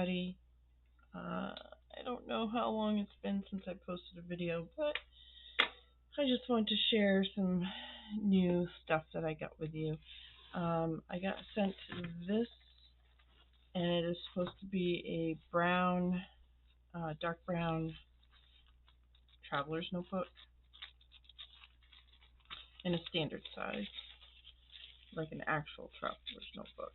everybody. I don't know how long it's been since I posted a video, but I just want to share some new stuff that I got with you. I got sent this, and it is supposed to be a brown, dark brown traveler's notebook in a standard size, like an actual traveler's notebook.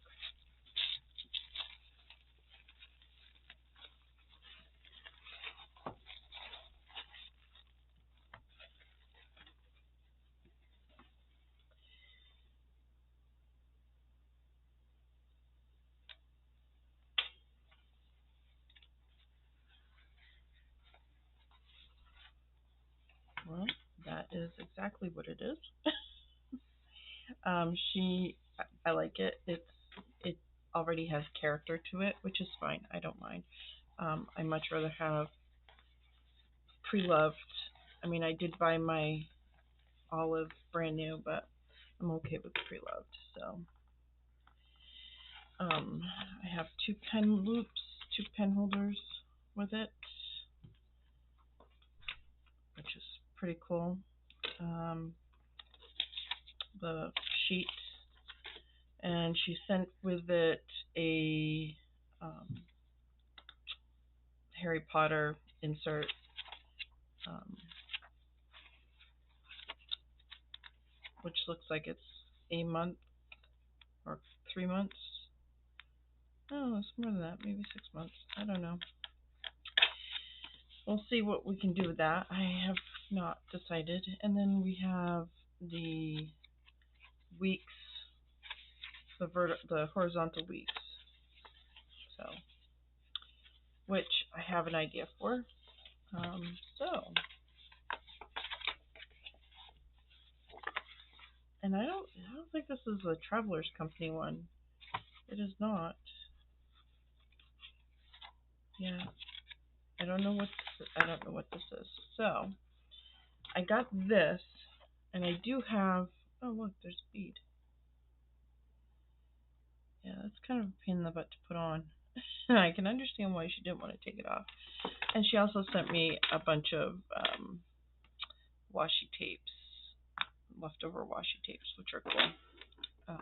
Well, that is exactly what it is. I like it. It already has character to it, which is fine. I don't mind. I much rather have Preloved. I mean, I did buy my olive brand new, but I'm okay with Preloved. So, I have 2 pen loops, 2 pen holders with it, which is pretty cool. The sheet, and she sent with it a Harry Potter insert, which looks like it's a month or 3 months. Oh, it's more than that, maybe 6 months. I don't know. We'll see what we can do with that. I have not decided. And then we have the weeks, the horizontal weeks. So, which I have an idea for. And I don't think this is a Traveler's Company one. It is not. Yeah. I don't know what this is. So, I got this, and I do have, oh look, there's a bead. Yeah, that's kind of a pain in the butt to put on. I can understand why she didn't want to take it off. And she also sent me a bunch of washi tapes, leftover washi tapes, which are cool.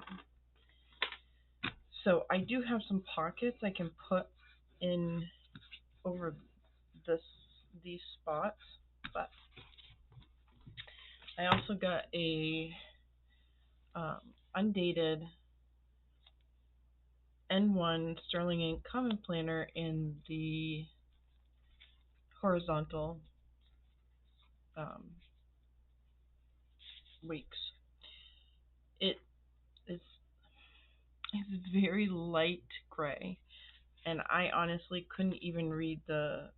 So I do have some pockets I can put in over these spots, but I also got a undated N1 Sterling Ink Common Planner in the horizontal weeks. It's very light gray, and I honestly couldn't even read the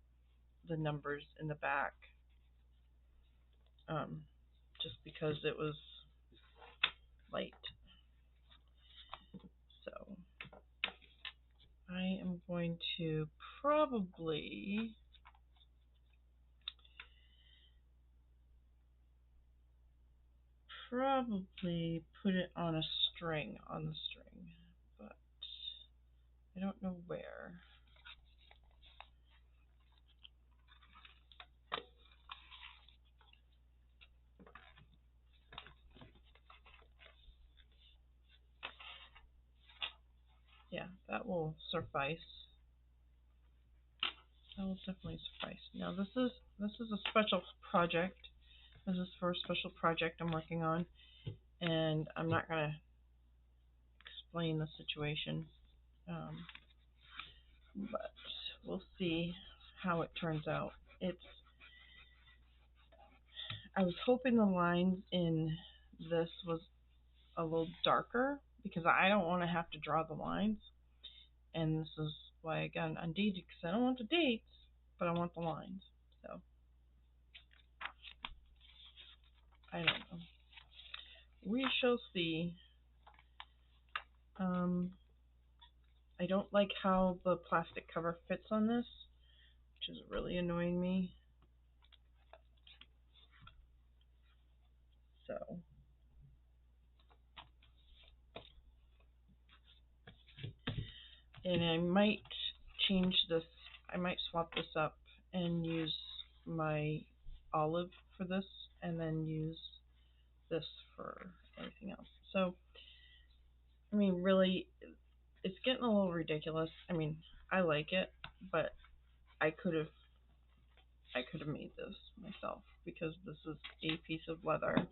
numbers in the back, just because it was light. So I am going to probably put it on a string, but I don't know where. Yeah, that will suffice. That will definitely suffice. Now this is a special project. This is for a special project I'm working on, and I'm not gonna explain the situation, but we'll see how it turns out. I was hoping the lines in this was a little darker, because I don't want to have to draw the lines, and this is why I got an undated, because I don't want the dates, but I want the lines. So I don't know. We shall see. I don't like how the plastic cover fits on this, which is really annoying me. So and I might change this. I might swap this up and use my olive for this, and then use this for anything else. So, I mean, really, it's getting a little ridiculous. I mean, I like it, but I could have made this myself, because this is a piece of leather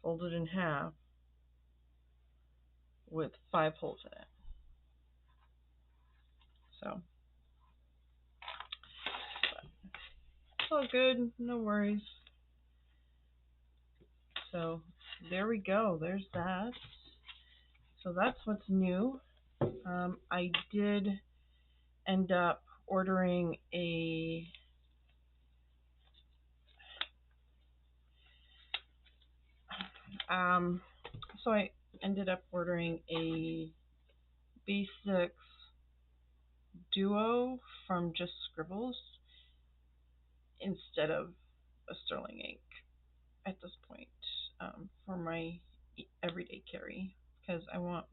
folded in half with 5 holes in it. So it's all good, no worries. So there we go. There's that. So that's what's new. I did end up ordering a so I ended up ordering a B6 Duo from Just Scribbles instead of a sterling ink at this point, for my everyday carry, because I want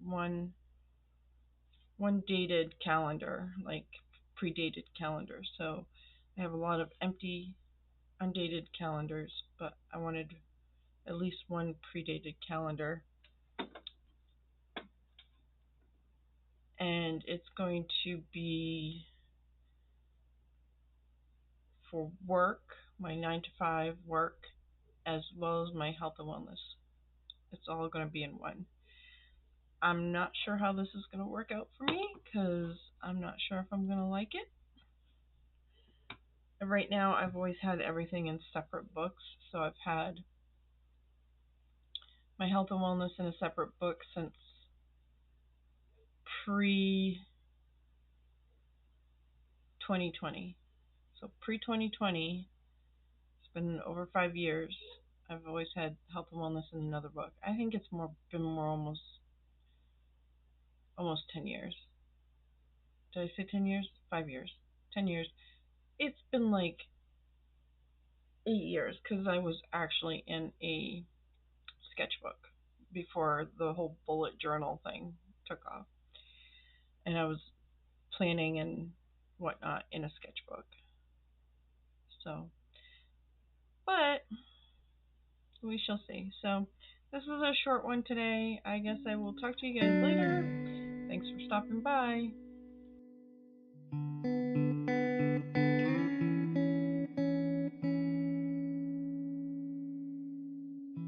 one dated calendar, like predated calendar. So I have a lot of empty undated calendars, but I wanted at least one predated calendar. And it's going to be for work, my 9 to 5 work, as well as my health and wellness. It's all going to be in one. I'm not sure how this is going to work out for me, because I'm not sure if I'm going to like it. And right now, I've always had everything in separate books. So I've had my health and wellness in a separate book since pre-2020. So pre-2020, it's been over 5 years. I've always had health and wellness in another book. I think it's been almost 10 years. Did I say 10 years? 5 years. 10 years. It's been like 8 years, because I was actually in a sketchbook before the whole bullet journal thing took off. And I was planning and whatnot in a sketchbook. So, but we shall see. So, this was a short one today. I guess I will talk to you guys later. Thanks for stopping by.